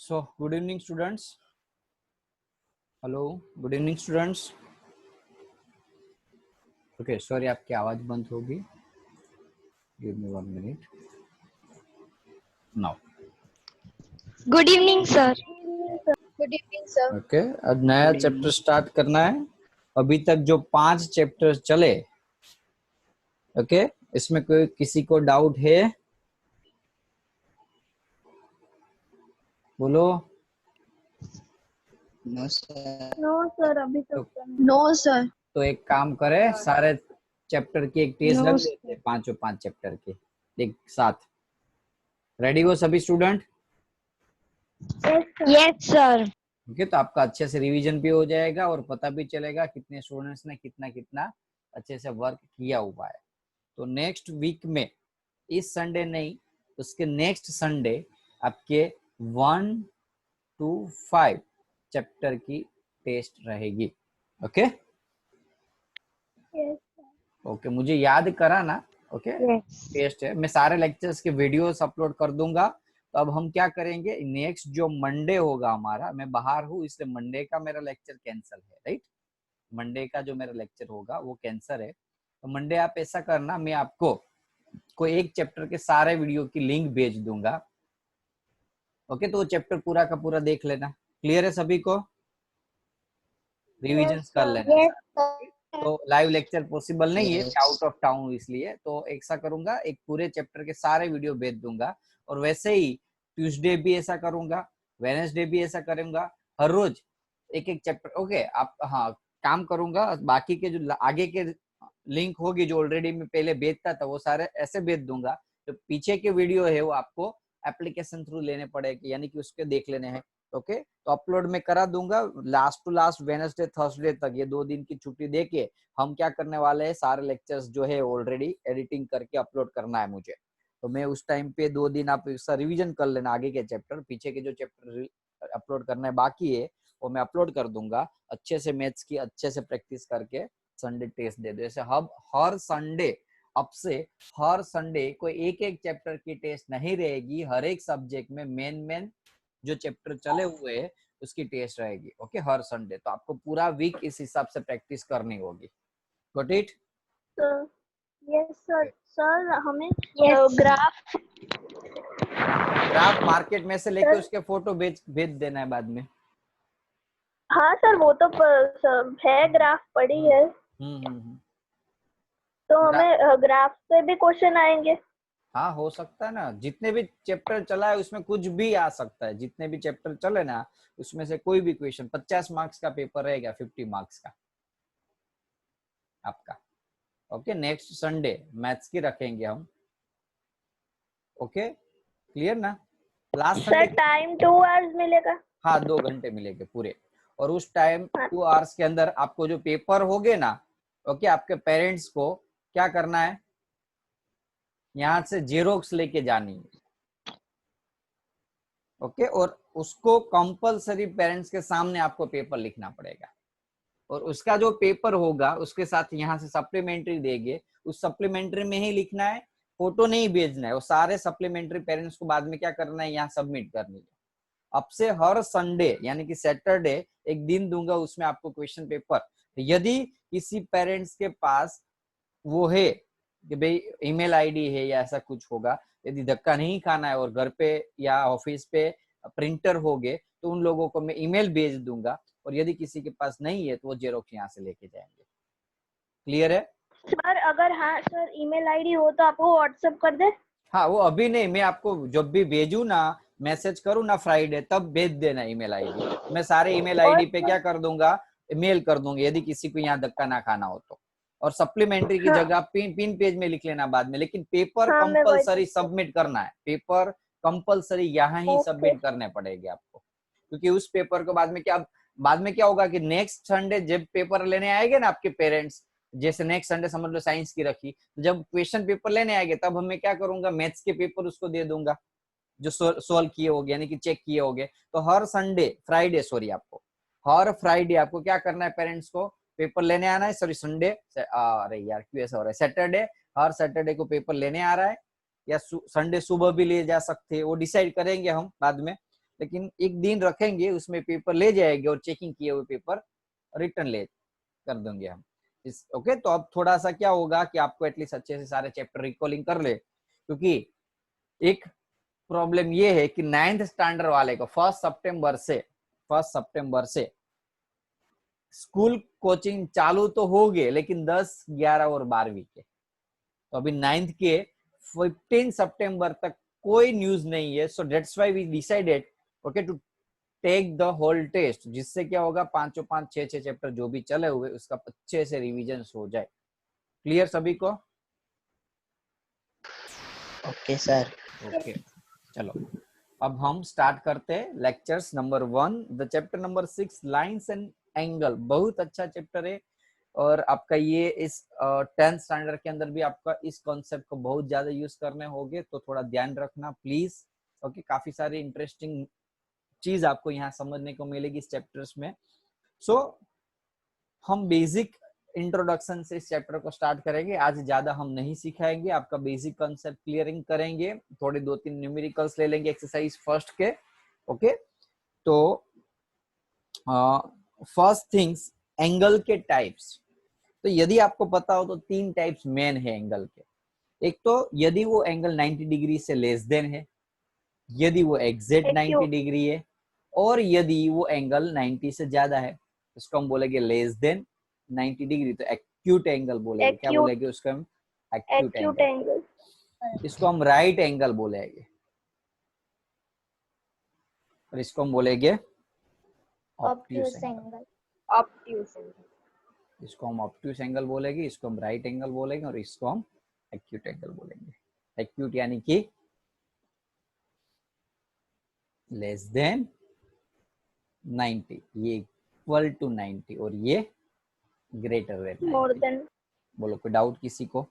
So, good evening, students. Hello, good evening, students. Okay, sorry, आपकी आवाज बंद होगी. Give me 1 minute. Now. Good evening sir. Good evening sir. Okay, अब नया chapter start करना है. अभी तक जो 5 चैप्टर चले, ओके, इसमें कोई किसी को डाउट है? बोलो. नो सर अभी तक नो सर. तो एक काम करें, सारे चैप्टर की एक टेस्ट रख देते हैं, 5 चैप्टर की एक साथ. रेडी हो सभी स्टूडेंट? Yes sir. ओके, तो आपका अच्छे से रिवीजन भी हो जाएगा और पता भी चलेगा कितने स्टूडेंट्स ने कितना कितना अच्छे से वर्क किया हुआ है. तो नेक्स्ट वीक में, इस संडे नहीं, उसके नेक्स्ट संडे आपके 1 to 5 चैप्टर की टेस्ट रहेगी. ओके ओके, मुझे याद कराना. ओके, टेस्ट है, मैं सारे लेक्चर्स के वीडियोस अपलोड कर दूंगा. तो अब हम क्या करेंगे, नेक्स्ट जो मंडे होगा हमारा, मैं बाहर हूँ इसलिए मंडे का मेरा लेक्चर कैंसिल है, राइट. मंडे का जो मेरा लेक्चर होगा वो कैंसिल है. तो मंडे आप ऐसा करना, मैं आपको कोई एक चैप्टर के सारे वीडियो की लिंक भेज दूंगा. ओके, तो वो चैप्टर पूरा का पूरा देख लेना. क्लियर है सभी को? रिविजन्स कर लेना सर। तो लाइव लेक्चर पॉसिबल नहीं है, आउट ऑफ टाउन, इसलिए तो ऐसा करूंगा, एक पूरे चैप्टर के सारे वीडियो भेज दूंगा। और वैसे ही ट्यूसडे भी ऐसा करूंगा, वेडनेसडे भी ऐसा करूंगा, हर रोज एक एक चैप्टर। ओके आप, हाँ काम करूंगा, बाकी के जो आगे के लिंक होगी जो ऑलरेडी मैं पहले भेजता था वो सारे ऐसे भेज दूंगा। जो पीछे के वीडियो है वो आपको एप्लीकेशन थ्रू लेने पड़ेंगे, यानी कि उसके देख लेने हैं। ओके तो अपलोड मैं करा दूंगा last to last Wednesday Thursday तक। ये 2 दिन की छुट्टी देके हम क्या करने वाले हैं, सारे लेक्चर्स जो है ऑलरेडी एडिटिंग करके अपलोड करना है मुझे। तो मैं उस टाइम पे 2 दिन आप इसका रिवीजन कर लेना, आगे के चैप्टर, पीछे के जो चैप्टर अपलोड करना है बाकी है वो मैं अपलोड कर दूंगा। अच्छे से मैथ्स की अच्छे से प्रैक्टिस करके संडे टेस्ट दे दो। जैसे हर संडे, अब से हर संडे कोई एक एक चैप्टर की टेस्ट नहीं रहेगी, हर एक सब्जेक्ट में मेन जो चैप्टर चले हुए हैं उसकी टेस्ट रहेगी। ओके हर संडे। तो आपको पूरा वीक इस हिसाब से प्रैक्टिस करनी होगी। Got it? Yes sir. Sir हमें Yes. ग्राफ मार्केट में से लेके सर। उसके फोटो भेज देना है बाद में। हाँ सर वो तो है, ग्राफ पड़ी है। तो हमें ग्राफ से भी क्वेश्चन आएंगे? हाँ हो सकता है ना, जितने भी चैप्टर चला है उसमें कुछ भी आ सकता है। जितने भी चैप्टर चले ना उसमें से कोई भी क्वेश्चन, 50 मार्क्स का पेपर रहेगा, 50 मार्क्स का आपका। ओके नेक्स्ट संडे मैथ्स की रखेंगे हम। ओके क्लियर ना? Last sir Sunday time 2 hours मिलेगा? हाँ 2 घंटे मिलेंगे पूरे। और उस टाइम 2 आवर्स के अंदर आपको जो पेपर होगे ना, ओके आपके पेरेंट्स को क्या करना है, यहाँ से जेरोक्स लेके जानी है। ओके और उसको कंपलसरी पेरेंट्स के सामने आपको पेपर लिखना पड़ेगा। और उसका जो पेपर होगा उसके साथ यहाँ से सप्लीमेंट्री देंगे, उस सप्लीमेंट्री में ही लिखना है, फोटो नहीं भेजना है। वो सारे सप्लीमेंट्री पेरेंट्स को बाद में क्या करना है, यहाँ सबमिट करनी है। अब से हर संडे यानी कि सैटरडे एक दिन दूंगा, उसमें आपको क्वेश्चन पेपर। यदि किसी पेरेंट्स के पास वो है कि भाई ईमेल आईडी है या ऐसा कुछ होगा, यदि धक्का नहीं खाना है और घर पे या ऑफिस पे प्रिंटर हो गए तो उन लोगों को मैं ईमेल भेज दूंगा। और यदि किसी के पास नहीं है तो वो जेरोक्स यहाँ से लेके जाएंगे। क्लियर है सर? अगर हाँ सर ईमेल आईडी हो तो आपको व्हाट्सएप कर दे? हाँ वो अभी नहीं, मैं आपको जब भी भेजू ना, मैसेज करूँ ना फ्राइडे, तब भेज देना ईमेल आईडी। मैं सारे ईमेल आईडी पे क्या कर दूंगा, मेल कर दूंगा, यदि किसी को यहाँ धक्का ना खाना हो तो। और सप्लीमेंट्री की जगह पिन पेज में लिख लेना बाद में, लेकिन पेपर कंपलसरी सबमिट करना है। पेपर कंपलसरी यहाँ ही सबमिट करने पड़ेंगे आपको, क्योंकि उस पेपर को बाद में क्या होगा कि नेक्स्ट संडे जब पेपर लेने आएंगे ना आपके पेरेंट्स, जैसे नेक्स्ट संडे समझ लो साइंस की रखी, जब क्वेश्चन पेपर लेने आएंगे तब हमें क्या करूंगा, मैथ्स के पेपर उसको दे दूंगा जो सोल्व किए होगे यानी कि चेक किए होगे। तो हर फ्राइडे आपको क्या करना है, पेरेंट्स को पेपर लेने आना है। सॉरी संडे, अरे यार क्यों ऐसा हो रहा है, सैटरडे, हर सैटरडे को पेपर लेने आ रहा है, या संडे सुबह भी ले जा सकते हैं, वो डिसाइड करेंगे हम बाद में। लेकिन एक दिन रखेंगे उसमें पेपर ले जाएंगे और चेकिंग किए हुए पेपर रिटर्न ले कर देंगे हम। ओके तो अब थोड़ा सा क्या होगा कि आपको एटलीस्ट अच्छे से सारे चैप्टर रिकॉलिंग कर ले, क्योंकि एक प्रॉब्लम ये है कि 9th स्टैंडर्ड वाले को 1 सितंबर से स्कूल कोचिंग चालू तो हो गए, लेकिन 10, 11 और 12वीं के। तो अभी 9th के 15 सितंबर तक कोई न्यूज नहीं है। So that's why we decided okay to take the whole test, जिससे क्या होगा 5 6 चैप्टर जो भी चले हुए उसका अच्छे से रिवीजन हो जाए। क्लियर सभी को? Okay sir. ओके चलो अब हम स्टार्ट करते हैं lectures number 1, the chapter number 6 lines and angle. बहुत अच्छा चैप्टर है और आपका ये इस 10th स्टैंडर्ड के अंदर भी आपका इस कॉन्सेप्ट को बहुत ज्यादा यूज करने होंगे, तो थोड़ा ध्यान रखना प्लीज। ओके काफी सारी इंटरेस्टिंग चीज आपको यहाँ समझने को मिलेगी इस चैप्टर्स में। सो हम बेसिक इंट्रोडक्शन से इस चैप्टर को स्टार्ट करेंगे। आज ज्यादा हम नहीं सिखाएंगे, आपका बेसिक कॉन्सेप्ट क्लियरिंग करेंगे, थोड़े 2-3 न्यूमेरिकल्स ले लेंगे एक्सरसाइज फर्स्ट के। ओके तो फर्स्ट थिंग्स, एंगल के टाइप्स। तो यदि आपको पता हो तो 3 टाइप्स मेन है एंगल के। एक तो यदि वो एंगल 90 डिग्री से लेस देन है, यदि वो एग्जैक्ट 90 डिग्री है, और यदि वो एंगल 90 से ज्यादा है। इसको हम बोलेंगे लेस देन 90 डिग्री, तो एक्यूट एंगल बोलेंगे। क्या बोलेंगे उसको हम? Acute angle. इसको हम राइट एंगल बोलेंगे और इसको हम बोलेंगे ऑब्ट्यूस एंगल। इसको हम ऑब्ट्यूस एंगल बोलेंगे, इसको हम राइट एंगल बोलेंगे और इसको हम एक्यूट एंगल बोलेंगे। एक्यूट यानी कि लेस देन 90, ये इक्वल टू 90 और ये ग्रेटर देन 90। बोलो कोई डाउट किसी को?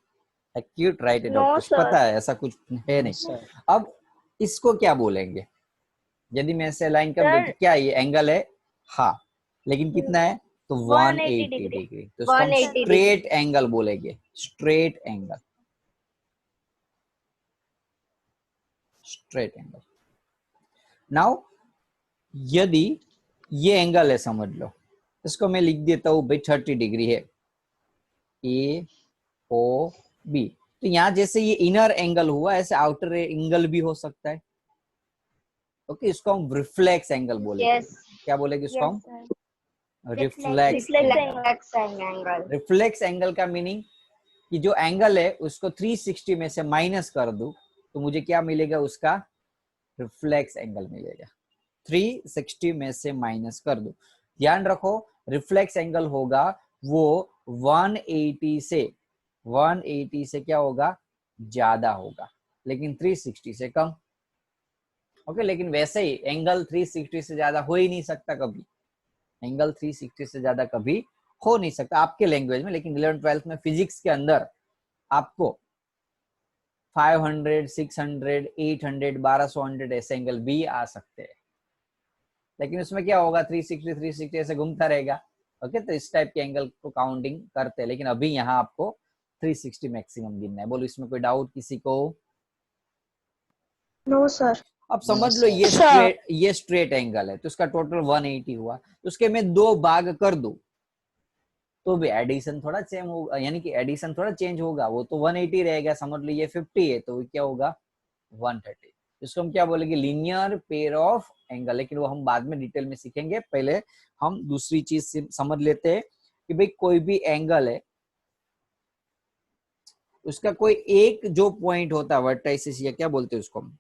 एक्यूट, राइट एंड ऑब्ट्यूस पता है, ऐसा कुछ है नहीं। अब इसको क्या बोलेंगे? यदि मैं ऐसे लाइन कर दूं कि क्या ये एंगल है? हाँ, लेकिन कितना है? तो 180 डिग्री। तो इसको हम स्ट्रेट एंगल बोलेंगे, straight angle, straight angle. Now यदि ये एंगल है, समझ लो, इसको मैं लिख देता हूं भाई 30 डिग्री है, ए ओ बी। तो यहां जैसे ये इनर एंगल हुआ, ऐसे आउटर एंगल भी हो सकता है। ओके, इसको हम रिफ्लेक्स एंगल बोलेंगे। क्या बोलेंगे इसको हम? Reflex angle. रिफ्लेक्स एंगल का मीनिंग कि जो एंगल है उसको 360 में से माइनस कर दूं तो मुझे क्या मिलेगा? उसका रिफ्लेक्स एंगल मिलेगा। 360 में से माइनस कर दो। ध्यान रखो, रिफ्लेक्स एंगल होगा वो 180 से क्या होगा? ज्यादा होगा, लेकिन 360 से कम। ओके, लेकिन वैसे ही एंगल 360 से ज्यादा हो ही नहीं सकता कभी। एंगल 360 से ज्यादा कभी हो नहीं सकता आपके लैंग्वेज में, लेकिन 11th 12th में फिजिक्स के अंदर आपको 500, 600, 800, 1200 ऐसे एंगल भी आ सकते हैं, लेकिन उसमें क्या होगा? 360 ऐसे घूमता रहेगा। ओके, तो इस टाइप के एंगल को काउंटिंग करते हैं, लेकिन अभी यहाँ आपको 360 मैक्सिमम गिनना है। बोलो इसमें कोई डाउट किसी को? No sir. अब समझ लो ये स्ट्रेट एंगल है, तो उसका टोटल 180 हुआ। तो उसके मैं 2 भाग कर दूं तो भी एडिशन थोड़ा सेम होगा, यानी कि एडिशन थोड़ा चेंज होगा। वो तो 180 रहेगा, समझ लो ये 50 है तो क्या होगा? 130। इसको हम क्या बोलेंगे? Linear pair of angle. लेकिन वो हम बाद में डिटेल में सीखेंगे, पहले हम दूसरी चीज समझ लेते हैं कि भाई कोई भी एंगल है, उसका कोई एक जो पॉइंट होता है वर्टेक्स, या क्या बोलते हैं उसको हम?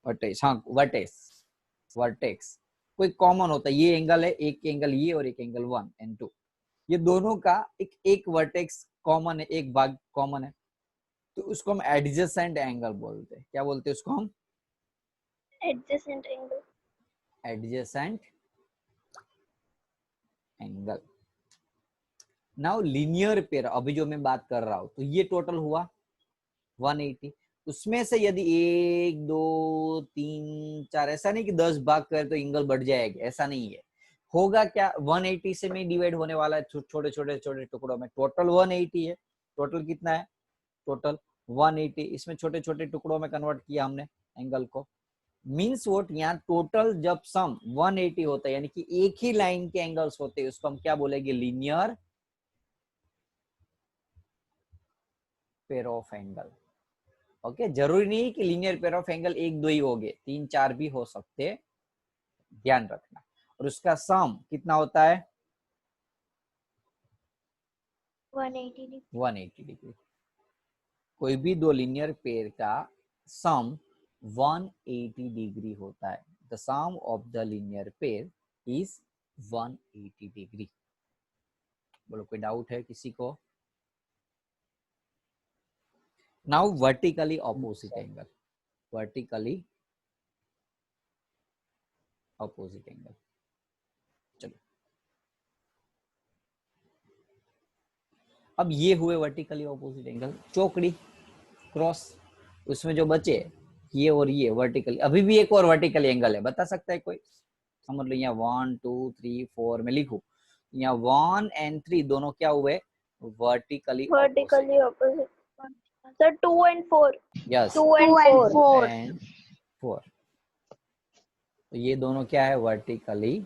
वर्टेक्स। हाँ, वर्टेक्स कोई कॉमन होता है। ये एंगल है, एक एंगल ये और एक एंगल 1 और 2, ये दोनों का एक वर्टेक्स कॉमन है, एक भाग कॉमन है, तो उसको हम एडजेसेंट एंगल बोलते हैं। क्या बोलते हैं उसको हम? Adjacent angle. Adjacent angle. Now linear pair, अभी जो मैं बात कर रहा हूं, तो ये टोटल हुआ 180। उसमें से यदि 1 2 3 4, ऐसा नहीं कि 10 भाग कर तो एंगल बढ़ जाएगा, ऐसा नहीं है। होगा क्या? 180 से में डिवाइड होने वाला है छोटे छोटे टुकड़ों में। टोटल 180 है। टोटल कितना है? टोटल 180। इसमें छोटे छोटे टुकड़ों में कन्वर्ट किया हमने एंगल को। मीन्स वोट, यहाँ टोटल जब सम 180 होता है, यानी कि एक ही लाइन के एंगल्स होते हैं, उसको हम क्या बोलेंगे? Linear pair of angle. Okay, जरूरी नहीं कि लीनियर पेयर ऑफ एंगल 1 2 ही होंगे, 3 4 भी हो सकते, ध्यान रखना। और उसका सम कितना होता है? 180 डिग्री। कोई भी दो लीनियर पेयर का सम 180 डिग्री होता है। The sum of the linear pair is 180 degree. बोलो कोई डाउट है किसी को? Now vertically opposite angle. Vertically opposite angle. चलो, अब ये हुए वर्टिकली ऑपोजिट एंगल, चौकड़ी क्रॉस, उसमें जो बचे ये और ये वर्टिकली। अभी भी एक और वर्टिकल एंगल है, बता सकता है कोई? समझ लो यहाँ 1 2 3 4 में लिखू, यहाँ 1 और 3 दोनों क्या हुए? Vertically opposite. सर 2 और 4। यस, 2 और 4। तो ये दोनों क्या है? Vertically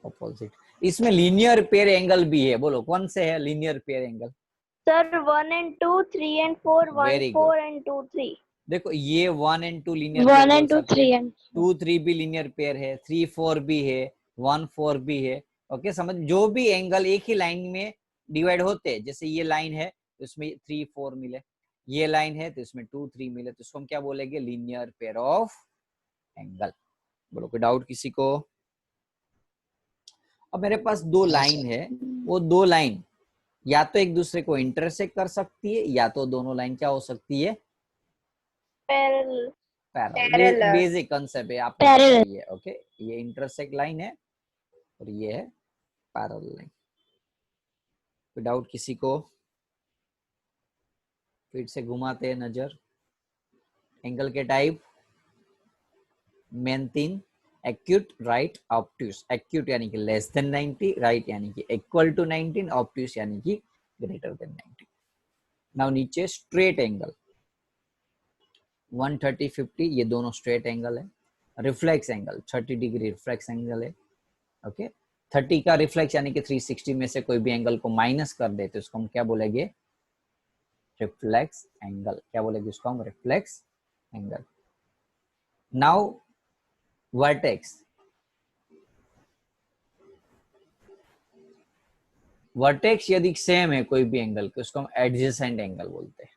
opposite. इसमें लीनियर पेयर एंगल भी है। बोलो कौन से है लीनियर पेयर एंगल? सर 1 और 2, 3 और 4, 1 4 और 2 3। देखो ये 1 और 2 लीनियर 1 and 2 3 and 2 3 भी लीनियर पेयर है, 3 4 भी है, 1 4 भी है, ओके समझ, जो भी एंगल एक ही लाइन में डिवाइड होते हैं, जैसे ये लाइन है तो इसमें 3 4 मिले, ये लाइन है तो इसमें 2 3 मिले, तो इसको हम क्या बोलेंगे, लीनियर पेयर ऑफ एंगल। बोलो कोई डाउट किसी को? अब मेरे पास दो लाइन है, वो दो लाइन या तो एक दूसरे को इंटरसेक्ट कर सकती है, या तो दोनों लाइन क्या हो सकती है, पैरेलल। पैरेलल। बेसिक कांसेप्ट है, आपको पता ही है। ओके, ये इंटरसेक्ट लाइन है और ये है पैरेलल लाइन। कोई डाउट किसी को? फिर से घुमाते हैं नजर। एंगल के टाइप मेन तीन, एक्यूट, राइट, ऑब्ट्यूस। एक्यूट यानी कि लेस देन 90, राइट यानी कि इक्वल टू 19, ऑब्ट्यूस यानी कि ग्रेटर देन 90। नाउ नीचे स्ट्रेट एंगल 130 50, ये दोनों स्ट्रेट एंगल है। Reflex angle 30 degree reflex angle है। ओके 30 का रिफ्लेक्स यानी कि 360 में से कोई भी एंगल को माइनस कर दे तो उसको हम क्या बोलेंगे, रिफ्लेक्स एंगल। क्या बोलेंगे उसको हम, reflex angle. Now vertex, vertex यदि सेम है कोई भी एंगल के, उसको हम एडजेसेंट एंगल बोलते हैं।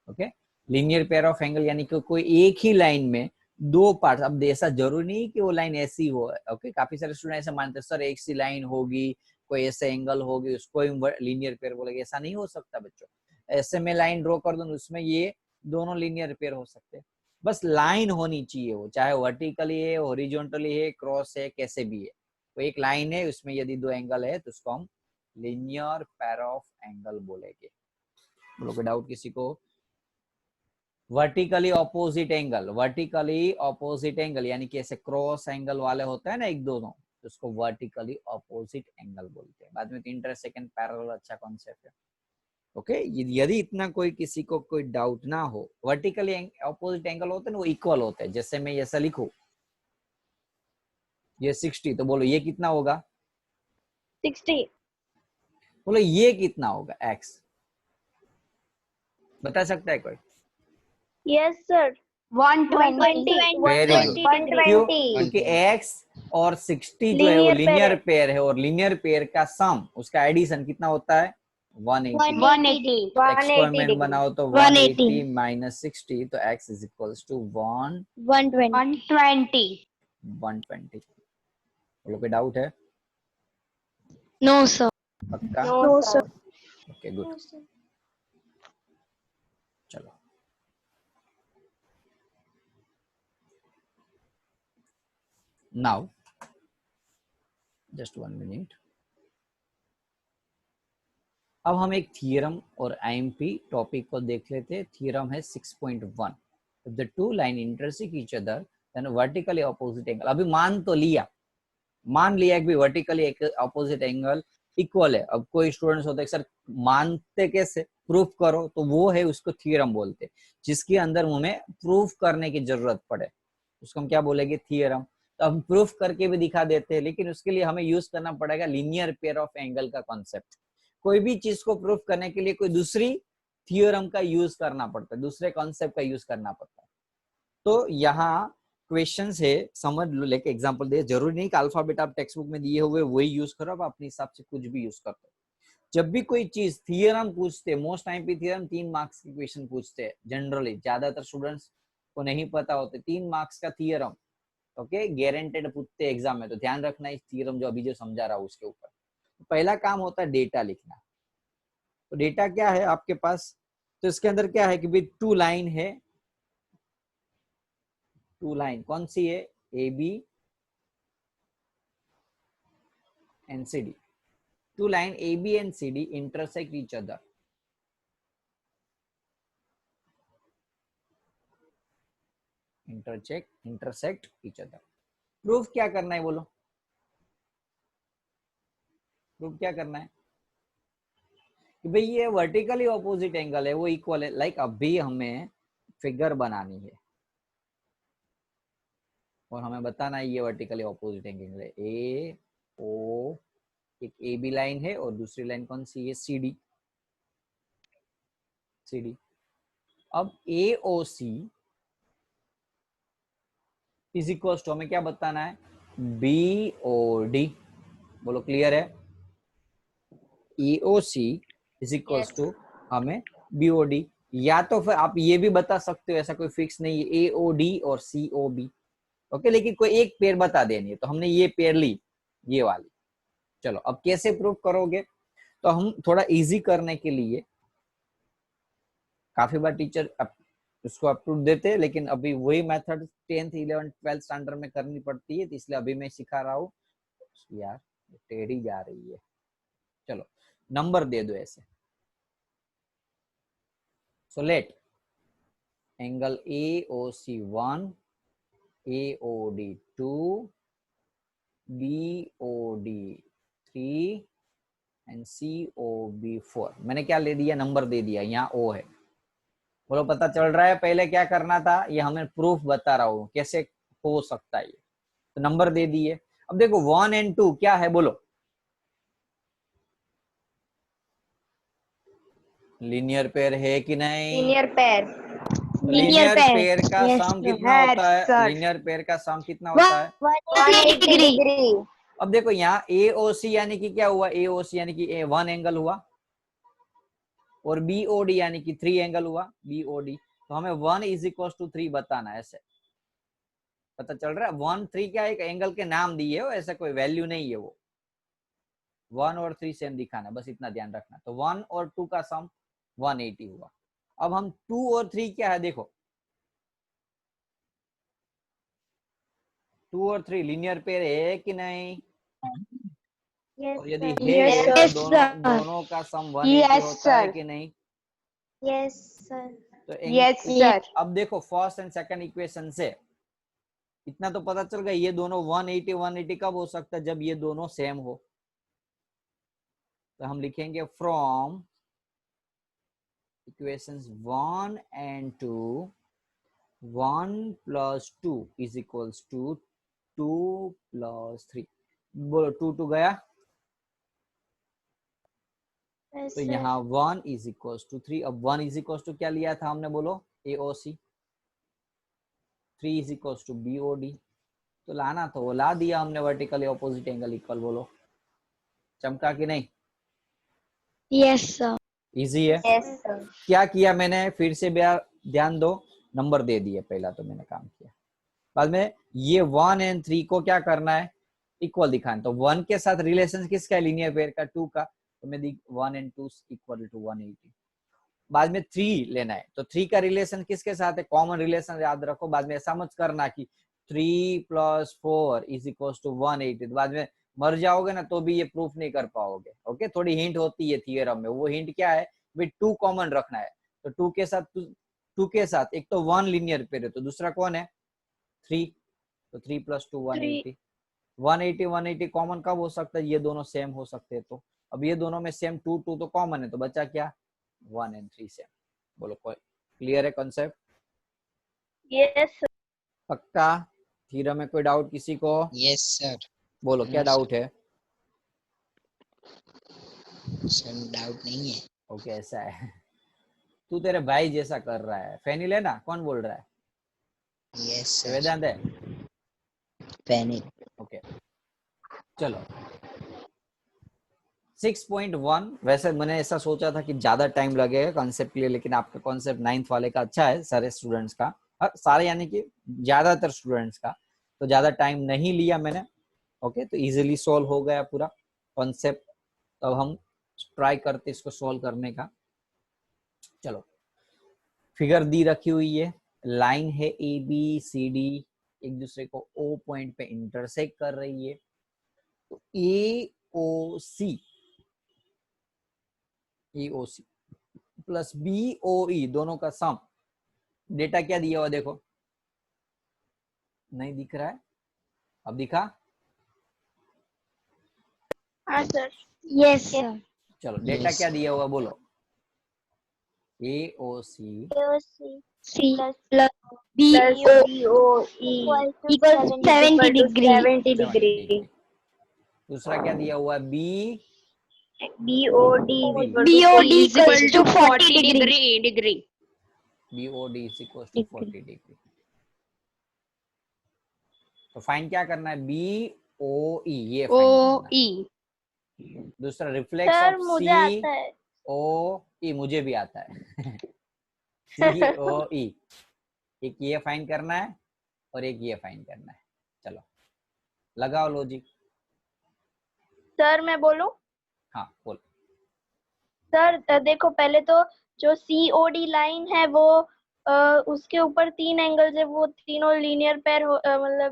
Okay linear pair of angle यानी कि कोई एक ही लाइन में दो पार्ट, अब ऐसा जरूरी नहीं कि वो लाइन ऐसी हो। ओके काफी सारे स्टूडेंट ऐसे मानते हैं सर एक सी लाइन होगी, कोई ऐसे एंगल होगी, उसको लीनियर पेयर बोलेंगे। ऐसा नहीं हो सकता बच्चों। ऐसे में लाइन ड्रॉ कर दूं उसमें ये दोनों लीनियर पेयर हो सकते हैं, बस लाइन होनी चाहिए, वो चाहे वर्टिकली है, हॉरिजॉन्टली है, क्रॉस है, कैसे भी है। तो एक लाइन है उसमें यदि दो एंगल है तो उसको हम लीनियर पेयर ऑफ एंगल बोलेंगे। बोलो डाउट किसी को? Vertically opposite angle, vertically opposite angle यानी कि ऐसे क्रॉस एंगल वाले होते हैं ना एक दोनों, तो उसको वर्टिकली ऑपोजिट एंगल बोलते हैं। बाद में तो इंटरसेक्ट पैरेलल अच्छा कॉन्सेप्ट है। ओके यदि इतना कोई किसी को कोई डाउट ना हो, वर्टिकली ऑपोजिट एंगल होते हैं ना वो इक्वल होते हैं। जैसे मैं ऐसा लिखूं ये 60, तो बोलो ये कितना होगा, 60। बोलो ये कितना होगा, x बता सकता है कोई? Yes sir, 120। Very good. क्यों? क्योंकि x और 60 जो है वो लीनियर पेयर है, और लीनियर पेयर का सम, उसका एडिशन कितना होता है, 180। एक्सपेरिमेंट बनाओ तो 180 माइनस 60, तो x इज इक्वल्स टू 120। 120। बोलो कोई डाउट है? No, sir. पक्का? No sir. Okay good. चलो नाउ जस्ट 1 मिनट। अब हम एक थियरम और आईएमपी टॉपिक को देख लेते हैं। थियरम है 6.1, if the two line intersect each other then vertically opposite angle। अभी मान तो लिया, मान लिया कि वर्टिकली एक ऑपोजिट एंगल इक्वल है। अब कोई स्टूडेंट्स होते हैं सर मानते कैसे, प्रूफ करो, तो वो है उसको थियरम बोलते हैं, जिसके अंदर हमें प्रूफ करने की जरूरत पड़े उसको हम क्या बोलेंगे, थियरम। तो हम प्रूफ करके भी दिखा देते हैं, लेकिन उसके लिए हमें यूज करना पड़ेगा लीनियर पेयर ऑफ एंगल का कॉन्सेप्ट। कोई भी चीज को प्रूफ करने के लिए कोई दूसरी थियरम का यूज करना पड़ता है, दूसरे कॉन्सेप्ट का यूज करना पड़ता है। तो यहाँ क्वेश्चन है, समझ लो, लेके एग्जांपल दे। जरूरी नहीं कि अल्फाबेट आप टेक्स्ट बुक में दिए हुए वही यूज करो, आप अपने हिसाब से कुछ भी यूज करते हो। जब भी कोई चीज थियरम पूछते, मोस्ट टाइम पे थियरम 3 मार्क्स की क्वेश्चन पूछते हैं जनरली, ज्यादातर स्टूडेंट्स को नहीं पता होते 3 मार्क्स का थियरम। ओके गारंटेड पूछते एग्जाम में, तो ध्यान रखना इस थियरम जो अभी जो समझा रहा हूं उसके ऊपर। पहला काम होता है डेटा लिखना। तो डेटा क्या है आपके पास, तो इसके अंदर क्या है कि भाई 2 लाइन है, 2 लाइन कौन सी है, A B and C D. 2 line A B and C D intersect each other. Intersect each other. Proof क्या करना है बोलो, प्रूफ क्या करना है कि भाई ये वर्टिकली ऑपोजिट एंगल है, वो इक्वल है। लाइक अभी हमें फिगर बनानी है और हमें बताना है ये वर्टिकली ऑपोजिट एंगल है। ए ओ, एक ए बी लाइन है और दूसरी लाइन कौन सी है, सी डी। C D. अब A O C is equal to हमें क्या बताना है, बी ओ डी। बोलो क्लियर है? EOC इज इक्वल्स टू हमें BOD, या तो फिर आप ये भी बता सकते हो, ऐसा कोई फिक्स नहीं है AOD और COB, ओके, लेकिन कोई एक पेयर बता देनी है, तो हमने ये पेयर ली, ये वाली। चलो अब कैसे प्रूव करोगे? तो हम थोड़ा इजी करने के लिए, काफी बार टीचर उसको अप्रूव देते हैं, लेकिन अभी वही method 10th 11th 12th standard में करनी पड़ती है, तो इसलिए अभी मैं सिखा रहा हूँ। यार टेढ़ी जा रही है। चलो नंबर दे दो ऐसे। So let angle AOC 1, AOD 2, BOD 3 and COB 4। मैंने क्या ले दिया? नंबर दे दिया, यहाँ O है। बोलो पता चल रहा है पहले क्या करना था? ये हमें प्रूफ बता रहा हूँ कैसे हो सकता है ये। तो नंबर दे दिए। अब देखो 1 एंड 2 क्या है? बोलो लीनियर पेयर है कि नहीं? Linear pair. लीनियर पेयर का Yes, सम sir. कितना होता है? Sir. लीनियर पेयर का सम कितना होता है? 180 degree. अब देखो यहाँ AOC यानी कि क्या हुआ? AOC यानी कि 1 एंगल हुआ, और BOD यानी कि 3 एंगल हुआ, BOD। तो हमें 1 इज इक्वल टू 3 बताना है। ऐसे पता चल रहा है? 1 3 क्या एक एंगल के नाम दिए हो, ऐसा कोई वैल्यू नहीं है, वो 1 और 3 सेम दिखाना, बस इतना ध्यान रखना। तो 1 और 2 का सम 180 हुआ। अब हम 2 और 3 क्या है? देखो 2 और 3 लीनियर पेयर है कि नहीं? Yes, और यदि sir. है Yes, तो sir. दोनों का सम 180 होता है कि नहीं? Yes, sir. तो Yes, sir. अब देखो फर्स्ट एंड सेकंड इक्वेशन से इतना तो पता चल गया, ये दोनों 180 180 कब हो सकता है? जब ये दोनों सेम हो। तो हम लिखेंगे from equations 1 and 2, 1 plus 2 is equals to 2 plus 3। बोलो 2 2 गया, Yes, तो sir. यहाँ 1 is equals to 3। अब 1 is equals to क्या लिया था हमने? बोलो AOC। 3 is equals to BOD। तो लाना तो वो ला दिया हमने, वर्टिकली ऑपोजिट एंगल इक्वल। बोलो चमका कि नहीं? Yes, sir. इजी है। Yes, sir. क्या किया मैंने? फिर से ध्यान दो, नंबर दे दिए, पहला तो मैंने काम किया। बाद में ये 1 एंड 3 को क्या करना है? इक्वल दिखाना। तो 1 के साथ रिलेशन किसका है? लीनियर पेयर का 2 का। तो मैं 1 एंड 2 इक्वल टू 180। बाद में 3 लेना है, तो 3 का रिलेशन किसके साथ है? कॉमन रिलेशन याद रखो। बाद में ऐसा मत करना कि 3 + 4 इज इक्वल टू 180, बाद में मर जाओगे ना तो भी ये प्रूफ नहीं कर पाओगे। ओके, थोड़ी हिंट होती है थियरम में। वो हिंट क्या है? भाई 2 कॉमन रखना है। तो 2 के साथ एक तो 1 लीनियर पेयर है, तो दूसरा कौन है? 3। तो 3 + 2 180। 180 180 कॉमन कब हो सकता है? ये दोनों सेम हो सकते हैं। तो अब ये दोनों में सेम 2 2 तो कॉमन है, तो बचा क्या? 1 एंड 3 सेम। बोलो कोई क्लियर है कॉन्सेप्ट? यस पक्का? थ्योरम में कोई डाउट किसी को? Yes sir. बोलो क्या डाउट है? सर डाउट नहीं है। ओके ऐसा है। तू तेरे भाई जैसा कर रहा है। फैनिल है ना? कौन बोल रहा है? Yes sir. वेदांत है? फैनिल। ओके चलो 6.1। वैसे मैंने ऐसा सोचा था कि ज्यादा टाइम लगेगा कॉन्सेप्ट के लिए, लेकिन आपका कॉन्सेप्ट 9th वाले का अच्छा है, सारे स्टूडेंट्स का, सारे यानी कि ज्यादातर स्टूडेंट्स का, तो ज्यादा टाइम नहीं लिया मैंने। ओके, तो इजीली सॉल्व हो गया पूरा कॉन्सेप्ट। तो अब हम ट्राई करते इसको सॉल्व करने का। चलो फिगर दी रखी हुई है, लाइन है ABCD, एक दूसरे को O पॉइंट पे इंटरसेक्ट कर रही है। तो EOC प्लस BOE दोनों का सम, डेटा क्या दिया हुआ देखो, नहीं दिख रहा है? अब दिखा? हाँ सर। Yes, sir. चलो डेटा क्या दिया हुआ बोलो? AOC C plus BOE equals 70 degree. 70 दूसरा क्या दिया हुआ? BOD BOD equals to 40 degree. BOD is equals to 40 degree. तो फाइंड क्या करना है? ओ ई, ये फाइंड करना। OE. दूसरा रिफ्लेक्स सर ऑफ मुझे सी आता है। ओ ई, मुझे भी आता है। सी ओ ई, एक ये फाइंड करना है और एक ये फाइंड करना है। चलो लगाओ लॉजिक। सर मैं बोलूं? हाँ बोल। सर देखो, पहले तो जो COD लाइन है वो उसके ऊपर 3 एंगल्स है, वो तीनों लीनियर पेयर मतलब है,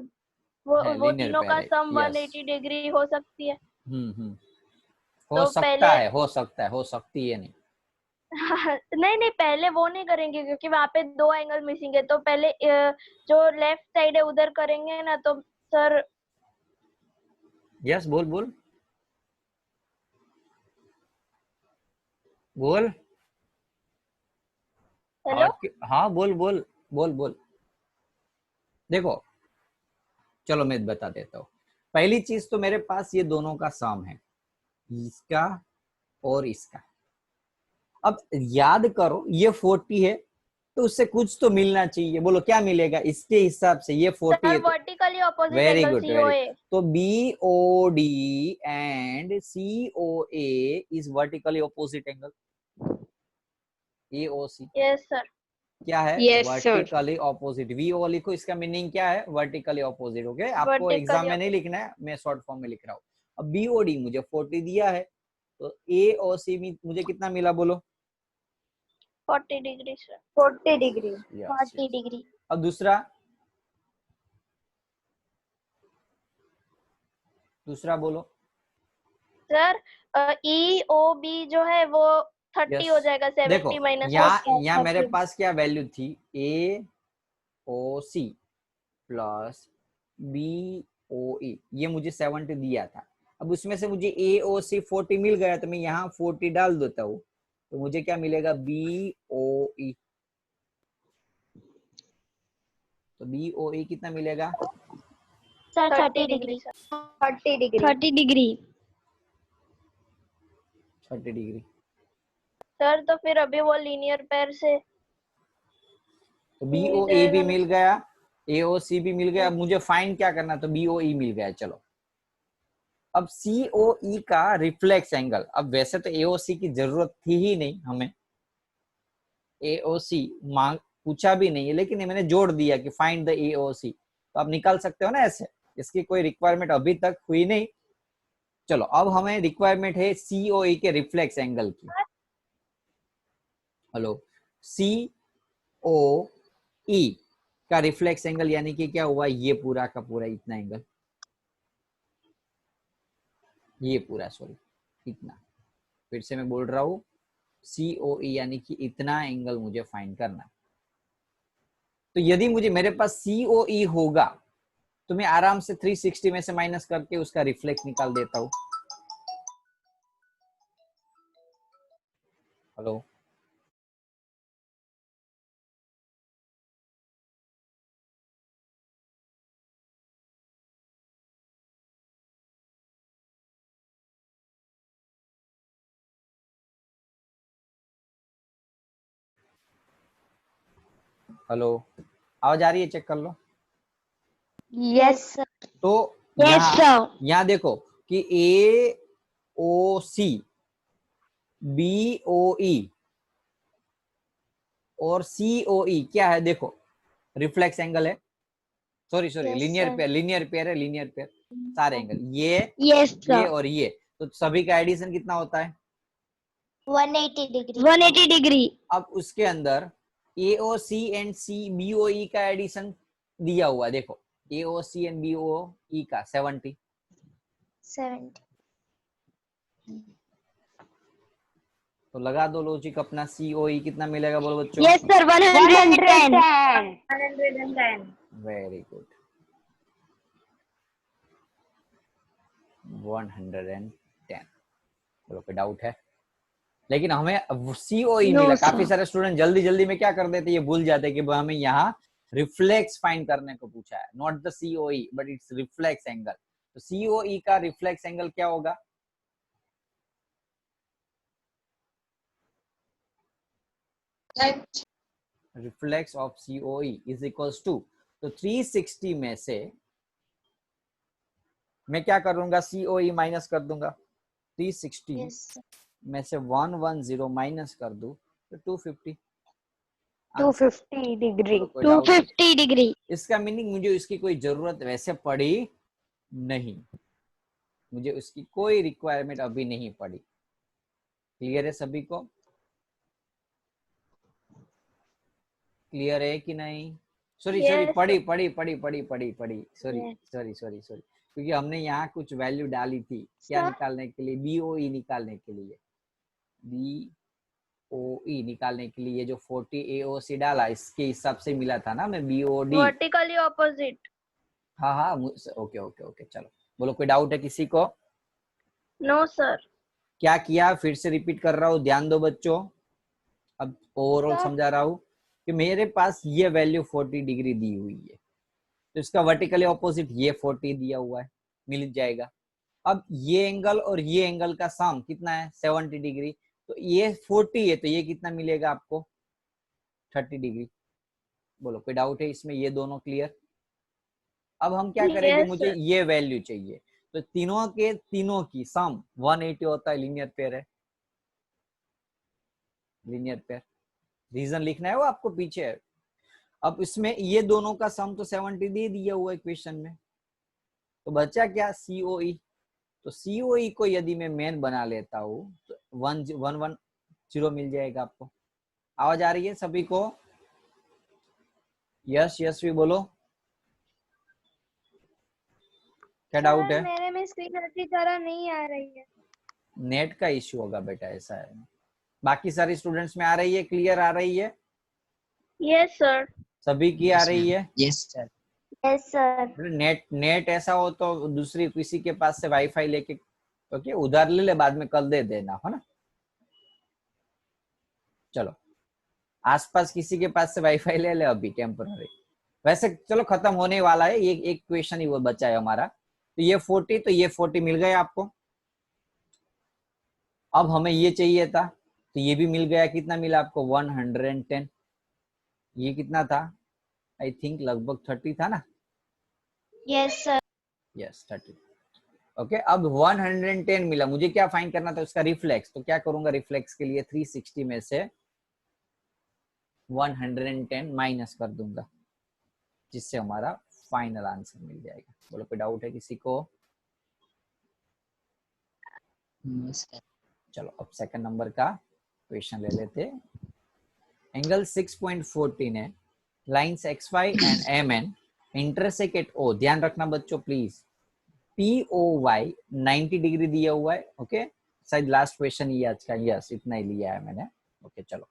वो लीनियर तीनों पेयर का है, सम यस। 180 डिग्री हो सकती है। हो तो सकता पहले है, हो सकता है, हो सकती है नहीं। नहीं नहीं, पहले वो नहीं करेंगे क्योंकि वहां पे 2 एंगल मिसिंग है, तो पहले जो लेफ्ट साइड है उधर करेंगे ना। तो सर यस, बोल बोल बोल। हेलो। हाँ बोल बोल बोल बोल। देखो चलो मैं बता देता हूँ। पहली चीज तो मेरे पास ये दोनों का सम है, इसका और इसका। अब याद करो ये 40 है तो उससे कुछ तो मिलना चाहिए, बोलो क्या मिलेगा इसके हिसाब से? ये 40 सर है तो vertically opposite very angle good, very. COA। तो BOD and COA is vertically opposite angle. AOC yes sir. क्या है? Yes, sir. Vertically opposite. VO लिखो, इसका मीनिंग क्या है? Vertically opposite. ओके, आपको एग्जाम वर्टिकली में नहीं लिखना है, मैं शॉर्ट फॉर्म में लिख रहा हूँ। अब BOD मुझे 40 दिया है, तो AOC में मुझे कितना मिला बोलो? 40 degree sir. 40 degree. Yes, 40 yes. Degree. अब दूसरा, दूसरा बोलो। सर EOB जो है वो 30 यस, हो जाएगा, देखो 70 माइनस यहाँ मेरे पास क्या वैल्यू थी? AOC प्लस BOE, ये मुझे 70 दिया था। अब उसमें से मुझे AOC 40 मिल गया, तो मैं यहाँ 40 डाल देता हूँ, तो मुझे क्या मिलेगा? BOE। तो BOE कितना मिलेगा? Sir 30 degree. 30 degree. 30 degree. 30 degree. Sir तो फिर अभी वो लीनियर पेयर से तो मिल BOE भी जाएगा मिल ना। गया, AOC भी मिल गया। अब मुझे फाइंड क्या करना? तो BOE मिल गया। चलो अब COE का रिफ्लेक्स एंगल। अब वैसे तो AOC की जरूरत थी ही नहीं हमें, AOC मांग पूछा भी नहीं है, लेकिन मैंने जोड़ दिया कि फाइंड द AOC। तो आप निकाल सकते हो ना ऐसे, इसकी कोई रिक्वायरमेंट अभी तक हुई नहीं। चलो अब हमें रिक्वायरमेंट है COE के रिफ्लेक्स एंगल की। हेलो, COE का रिफ्लेक्स एंगल यानी कि क्या हुआ? ये पूरा का पूरा इतना एंगल, ये पूरा, सॉरी इतना। फिर से मैं बोल रहा हूँ, COE यानी कि इतना एंगल मुझे फाइंड करना है। तो यदि मुझे मेरे पास COE होगा तो मैं आराम से 360 में से माइनस करके उसका रिफ्लेक्स निकाल देता हूँ। हेलो, हेलो, आवाज आ रही है? चेक कर लो। Yes, sir. तो Yes, sir. यहाँ देखो कि AOC, BOE और COE क्या है? देखो रिफ्लेक्स एंगल है, sorry sorry Yes, linear sir. Pair, linear pair है, लीनियर पेयर। सारे एंगल ये Yes, ये sir. और ये, तो सभी का एडिशन कितना होता है? 180 डिग्री। 180 degree. अब उसके अंदर AOC एंड BOE का एडिशन दिया हुआ है, देखो AOC एंड BOE का 70। 70। तो लगा दो लॉजिक अपना। COE कितना मिलेगा बोलो बच्चों? Yes, sir. 110. 110। Very good, 110। चलो कोई डाउट है? लेकिन हमें COE No, मिला। sir. काफी सारे स्टूडेंट जल्दी जल्दी में क्या कर देते, ये भूल जाते कि हमें यहाँ रिफ्लेक्स फाइंड करने को पूछा है, not the COE but it's reflex angle. तो COE का रिफ्लेक्स एंगल क्या होगा? Reflex of COE is equals to, तो 360 में से मैं क्या करूंगा, COE माइनस कर दूंगा, 360 yes sir. में से 110 माइनस कर दूं तो 250। 250 डिग्री। कोई डाउट? 250 डिग्री। इसका मीनिंग मुझे इसकी कोई जरूरत वैसे पड़ी नहीं, मुझे उसकी कोई रिक्वायरमेंट अभी नहीं पड़ी। क्लियर है सभी को? क्लियर है कि नहीं? सॉरी सॉरी, Yes पढ़ी sir. पढ़ी पढ़ी पढ़ी पढ़ी पढ़ी, sorry Yes. Sorry sorry sorry, क्योंकि हमने यहाँ कुछ वैल्यू डाली थी क्या Sir? निकालने के लिए, BOE निकालने के लिए, BOE निकालने के लिए जो 40 AOC डाला इसके हिसाब से मिला था ना मैं BOD। Vertically opposite. हाँ हाँ, ओके ओके ओके, चलो बोलो, कोई डाउट है किसी को? No sir. क्या किया, फिर से रिपीट कर रहा हूँ, ध्यान दो बच्चों। अब ओवरऑल Sir. समझा रहा हूँ कि मेरे पास ये वैल्यू 40 डिग्री दी हुई है, तो इसका वर्टिकली ऑपोजिट ये 40 दिया हुआ है, मिल जाएगा। अब ये एंगल और ये एंगल का सम कितना है, 70 डिग्री, तो ये 40 है तो ये कितना मिलेगा आपको, 30 डिग्री। बोलो, कोई डाउट है इसमें? ये दोनों क्लियर? अब हम क्या करेंगे, Yes मुझे sir. ये वैल्यू चाहिए, तो तीनों के तीनों की सम 180 होता है, लीनियर पेयर है, लीनियर पेयर। रीजन लिखना है वो आपको पीछे है। अब इसमें ये दोनों का सम तो 70 दे दिया हुआ इक्वेशन में, तो बचा क्या, COE। तो COE को यदि मैं मेन बना लेता हूँ तो 110 मिल जाएगा आपको। आवाज आ रही है सभी को? यस यस भी बोलो, क्या डाउट सर है? मेरे में स्क्रीन अच्छी तरह नहीं आ रही है। नेट का इश्यू होगा बेटा, ऐसा है। बाकी सारे स्टूडेंट्स में आ रही है, क्लियर आ रही है? Yes sir. सभी की आ रही है? Yes sir. Yes sir. Net net ऐसा हो तो दूसरी किसी के पास से वाईफाई लेके, ओके, उधार ले ले, बाद में कल दे देना, है ना। चलो, आसपास किसी के पास से वाईफाई ले ले अभी टेम्पररी। वैसे चलो खत्म होने वाला है, ये एक क्वेश्चन ही वो बचा है हमारा। तो ये 40, तो ये 40 मिल गया आपको। अब हमें ये चाहिए था, तो ये भी मिल गया। कितना मिला आपको, 110। ये कितना था, आई थिंक लगभग 30 था ना। Yes sir. यस 30। ओके, अब 110 मिला, मुझे क्या फाइंड करना था, उसका रिफ्लेक्स। तो क्या करूंगा, रिफ्लेक्स के लिए 360 में से 110 माइनस कर दूंगा, जिससे हमारा फाइनल आंसर मिल जाएगा। बोलो, कोई डाउट है किसी को? No sir. चलो अब सेकंड नंबर का क्वेश्चन ले लेते। एंगल 6.14 है, lines XY and MN intersect at O। ध्यान रखना बच्चों प्लीज, POY 90 डिग्री दिया हुआ है। ओके, शायद लास्ट क्वेश्चन ही आज का, यस इतना ही लिया है मैंने। ओके चलो,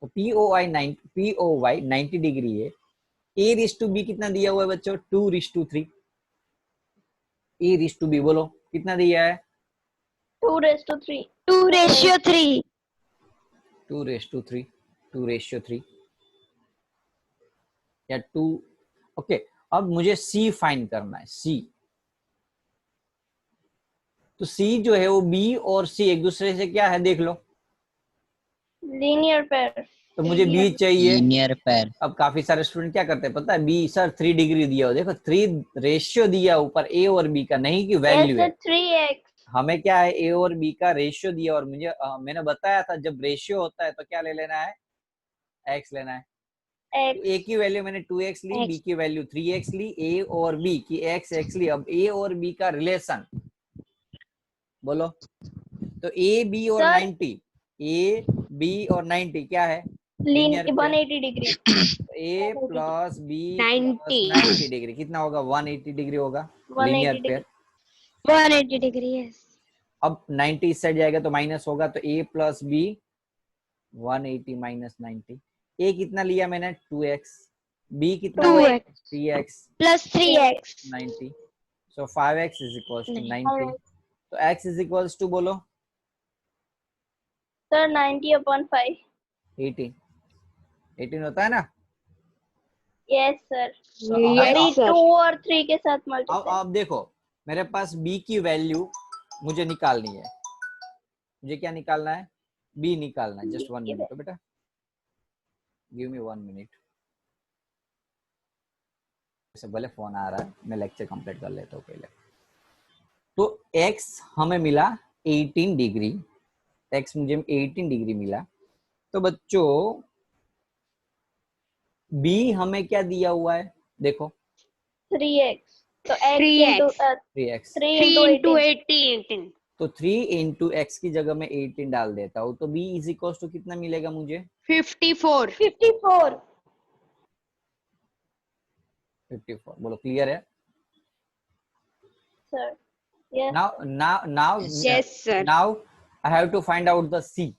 तो POY 90 डिग्री है। A/B कितना दिया हुआ है बच्चों, 2:3। A/B बोलो कितना दिया है, 2:3. 2:3। 2:3, 2:3 या 2। ओके, अब मुझे C फाइंड करना है, C। तो C जो है वो B और C एक दूसरे से क्या है, देख लो। Linear pair. तो मुझे B चाहिए। Linear pair. अब काफी सारे स्टूडेंट क्या करते हैं पता है, B सर 3 डिग्री दिया हो, देखो 3 रेशियो दिया ऊपर A और B का, नहीं कि वैल्यू Yes है। sir. 3x. हमें क्या है, A और B का रेशियो दिया, और मुझे मैंने बताया था जब रेशियो होता है तो क्या ले लेना है, x लेना है। X. A की वैल्यू मैंने 2x ली, B की वैल्यू 3x ली, A और B की x ली। अब A और B का रिलेशन बोलो। तो A B और Sir. 90, A B और 90 क्या है, linear 180 degree. A plus B 90 plus 90 degree कितना होगा, 180 डिग्री होगा, 180 लीनियर पेयर। 180 डिग्री। यस। अब 90 इस साइड जाएगा तो माइनस होगा, तो A plus B 180 minus 90। A कितना लिया मैंने, 2x, B कितना, 2x 3x plus 3x 90, so 5x is equals to 90। तो x इज इक्वल्स टू बोलो, Sir 90/5. 18 होता है ना। Yes sir. Yes sir. 2 और 3 के साथ अब मल्टीप्लाई. देखो, मेरे पास B की वैल्यू मुझे निकालनी है। मुझे क्या निकालना है, B निकालना है। जस्ट 1 मिनट बेटा, गिव मी 1 मिनट। भले फोन आ रहा है, मैं लेक्चर कंप्लीट कर लेता हूँ पहले। तो x हमें मिला 18 डिग्री, x मुझे 18 डिग्री मिला। तो बच्चों b हमें क्या दिया हुआ है, देखो 3x, तो x 3x, into 3x, 3 3 into into 18, 18, तो 3 इंटू एक्स की जगह में 18 डाल देता हूँ, तो b इज इक्वल टू कितना मिलेगा मुझे? 54, 54 54। बोलो क्लियर है? sir, yes now yes sir, now I have to find out the c।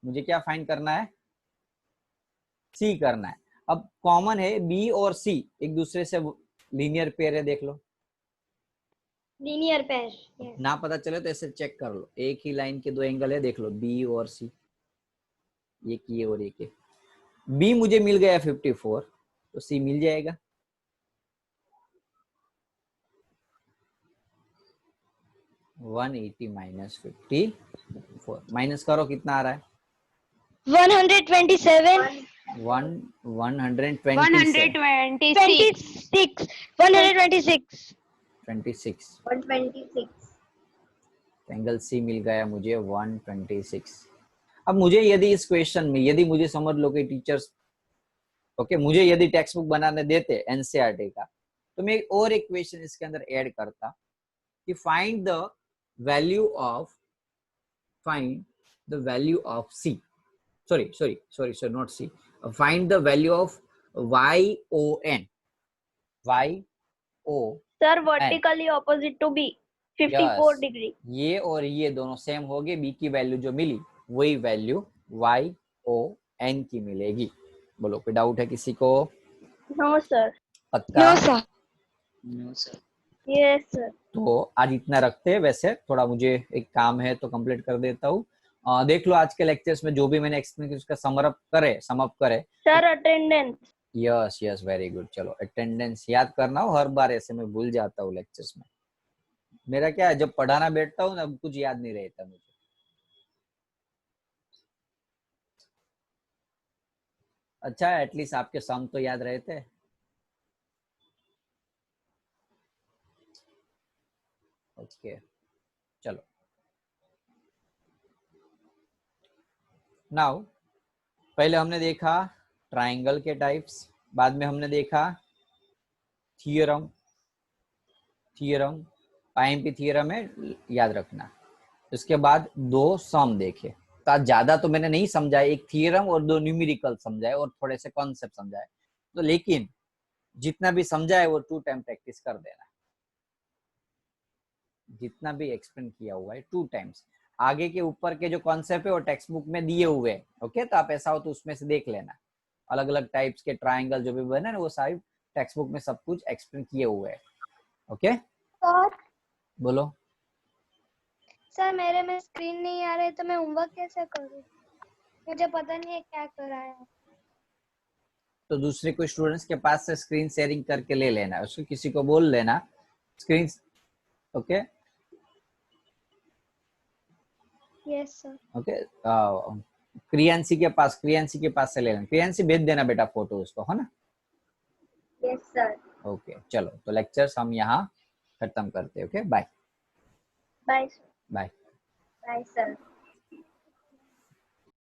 मुझे क्या फाइंड करना है? c करना है। अब कॉमन है b और c एक दूसरे से लीनियर पेयर है, देख लो। linear pair, yes ना पता चले तो ऐसे चेक कर लो, एक ही लाइन के दो एंगल है, देख लो b और c, एक ये और एक ये। b मुझे मिल गया 54, तो c मिल जाएगा। -180 -54 माइनस करो, कितना आ रहा है? 127 126 26 126 126 एंगल सी मिल गया मुझे 126। अब मुझे यदि इस क्वेश्चन में यदि मुझे समझ लो कि टीचर्स ओके मुझे यदि टेक्स्ट बुक बनाने देते एनसीईआरटी का, तो मैं और एक क्वेश्चन इसके अंदर ऐड करता कि find the value of C, sorry not c, find the value of YON sir, vertically opposite to b, 54 Yes. degree, ये और ये दोनों सेम हो गए, बी की वैल्यू जो मिली वही वैल्यू YON की मिलेगी। बोलो कोई डाउट है किसी को? no sir, पक्का? No sir. yes sir, तो आज इतना रखते हैं, वैसे थोड़ा मुझे एक काम है तो कंप्लीट कर देता हूँ। देख लो आज के लेक्चर्स में जो भी मैंने एक्सप्लेन किया उसका सम अप करे। sir attendance, yes very good. चलो अटेंडेंस याद करना हो, हर बार ऐसे मैं भूल जाता हूँ लेक्चर्स में। मेरा क्या है, जब पढ़ाना बैठता हूँ ना कुछ याद नहीं रहता मुझे। अच्छा एटलीस्ट आपके सम तो याद रहते। ओके चलो नाउ पहले हमने देखा ट्रायंगल के टाइप्स, बाद में हमने देखा थियरम आईएमपी थियरम है याद रखना। उसके बाद दो सम देखे, तो ज्यादा तो मैंने नहीं समझाया, एक थियरम और दो न्यूमेरिकल समझाए और थोड़े से कॉन्सेप्ट समझाए, तो लेकिन जितना भी समझाए वो 2 टाइम प्रैक्टिस कर देना। जितना भी एक्सप्लेन किया हुआ है 2 टाइम्स। आगे के ऊपर के जो कॉन्सेप्ट है वो टेक्स्ट बुक में दिए हुए हैं, ओके, तो आप ऐसा हो तो उसमें से देख लेना। अलग अलग टाइप्स के ट्रायंगल जो भी बने ना वो सारी टेक्स्ट बुक में सब कुछ एक्सप्लेन किए हुए हैं, ओके। सर बोलो सर मेरे में स्क्रीन नहीं आ रही तो मैं होमवर्क कैसे करूँ, मुझे पता नहीं है क्या कराया है। तो दूसरे कोई स्टूडेंट्स के पास से स्क्रीन शेयरिंग करके ले लेना, उसको किसी को बोल लेना screen, okay yes sir, okay. Kriyanshi के पास से ले लेना, क्रियांशी भेज देना बेटा फोटो उसको, है ना। यस सर, ओके चलो तो लेक्चर्स हम यहाँ खत्म करते हैं, okay bye bye bye. Bye sir.